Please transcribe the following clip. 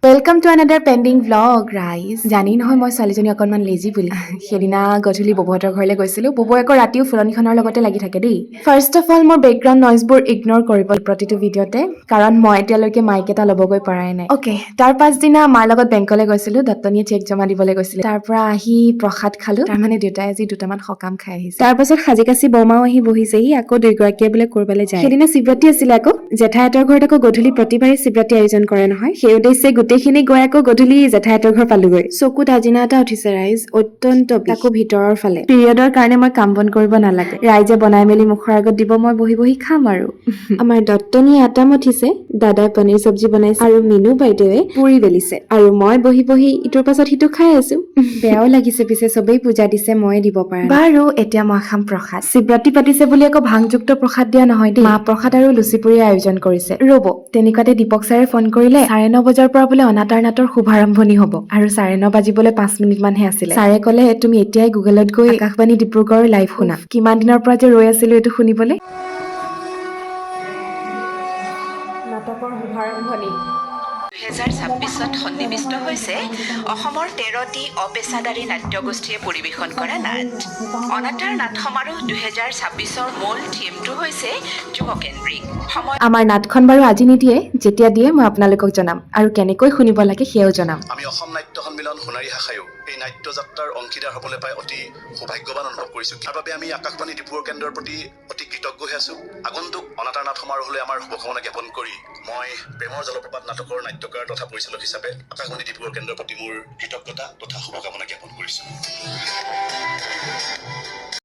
Welcome to another pending vlog ৰাইজ। জানি নহয় মই ছোৱালীজনী অকণমান লেজি বুলি। সেইদিনা গধূলি ববহঁতৰ ঘৰলৈ গৈছিলোঁ। ববই আকৌ ৰাতিও ফুলনিখনৰ লগতে লাগি থাকে দেই। ফাৰ্ষ্ট অফ অল মোৰ বেকগ্ৰাউণ্ড নইজবোৰ ইগন'ৰ কৰিব প্ৰতিটো ভিডিঅ'তে, কাৰণ মই এতিয়ালৈকে মাইক এটা ল'বগৈ পৰাই নাই। অ'কে, তাৰ পাছদিনা মাৰ লগত বেংকলৈ গৈছিলোঁ। দত্তনীয়ে চেক জমা দিবলৈ গৈছিলে। তাৰ পৰা আহি প্ৰসাদ খালোঁ। তাৰমানে দেউতাই আজি দুটামান সকাম খাই আহিছে। তাৰ পাছত সাজি কাচি বৰমাও আহি বহিছেহি। আকৌ দুয়োগৰাকীয়ে বোলে ক'ৰবালৈ যায়। সেইদিনা শিৱৰাত্ৰি আছিলে আকৌ। জেঠাইহঁতৰ ঘৰত আকৌ গধূলি প্ৰতিবাৰে শিৱৰাত্ৰি আয়োজন কৰে নহয়। সেই উদ্দেশ্যে গোটেইখিনি গৈ আকৌ গধূলি জেঠাইহঁতৰ ঘৰ পালোগৈ। চকুত আজিনা এটা উঠিছে ৰাইজ, অত্যন্ত তাকো ভিতৰৰ ফালে। পিৰিয়ডৰ কাৰণে মই কাম বন কৰিব নালাগে। ৰাইজে বনাই মেলি মুখৰ আগত দিব, মই বহি বহি খাম আৰু। আমাৰ দত্তনীয়ে আটা মঠিছে, দাদাই পনীৰ চব্জি বনাইছে আৰু মিনু বাইদেৱে পুৰি বেলিছে। আৰু মই বহি বহি ইটোৰ পাছত সিটো খাই আছো। বেয়াও লাগিছে পিছে, চবেই পূজা দিছে, ময়ে দিব পৰা নাই। বাৰু এতিয়া মই খাম প্ৰসাদ। শিৱৰাত্ৰি পাতিছে বুলি আকৌ ভাংযুক্ত প্ৰসাদ দিয়া নহয় দেই। মাহ প্ৰসাদ আৰু লুচি পুৰিৰ আয়োজন কৰিছে। ৰ'ব, তেনেকুৱাতে দীপক ছাৰে ফোন কৰিলে 9:30 বজাৰ পৰা বোলে অনাতাঁৰ নাটৰ শুভাৰম্ভণি হ'ব আৰু 9:30 বাজিবলৈ 5 মিনিটমানহে আছিলে। ছাৰে ক'লে তুমি এতিয়াই গুগলত গৈ আকাশবাণী ডিব্ৰুগড়ৰ লাইভ শুনা। কিমান দিনৰ পৰা যে ৰৈ আছিলো এইটো শুনিবলৈ। নাটকৰ শুভাৰম্ভণি 2026ত সন্নিৱিষ্ট হৈছে অসমৰ 13টি অপেচাদাৰী নাট্যগোষ্ঠীয়ে পৰিৱেশন কৰা নাট। অনাতাঁৰ নাট সমাৰোহ 2026ৰ মূল থিমটো হৈছে যুৱকেন্দ্ৰিক। আমাৰ নাটখন বাৰু আজি নিদিয়ে, যেতিয়া দিয়ে মই আপোনালোকক জনাম আৰু কেনেকৈ শুনিব লাগে সেয়াও জনাম। আমি অসম নাট্য সন্মিলন সোণাৰী শাখায়ো এই নাট্য যাত্ৰাৰ অংশীদাৰ হ'বলৈ পাই অতি সৌভাগ্যৱান অনুভৱ কৰিছোঁ। তাৰ বাবে আমি আকাশবাণী ডিব্ৰুগড় কেন্দ্ৰৰ প্ৰতি অতি কৃতজ্ঞ হৈ আছোঁ। আগন্তুক অনাতাঁৰ নাট সমাৰোহলৈ আমাৰ শুভকামনা জ্ঞাপন কৰি মই প্ৰেমৰ জলপ্ৰপাত নাটকৰ নাট্যকাৰ তথা পৰিচালক হিচাপে আকাশবাণী ডিব্ৰুগড় কেন্দ্ৰৰ প্ৰতি মোৰ কৃতজ্ঞতা তথা শুভকামনা জ্ঞাপন কৰিছোঁ।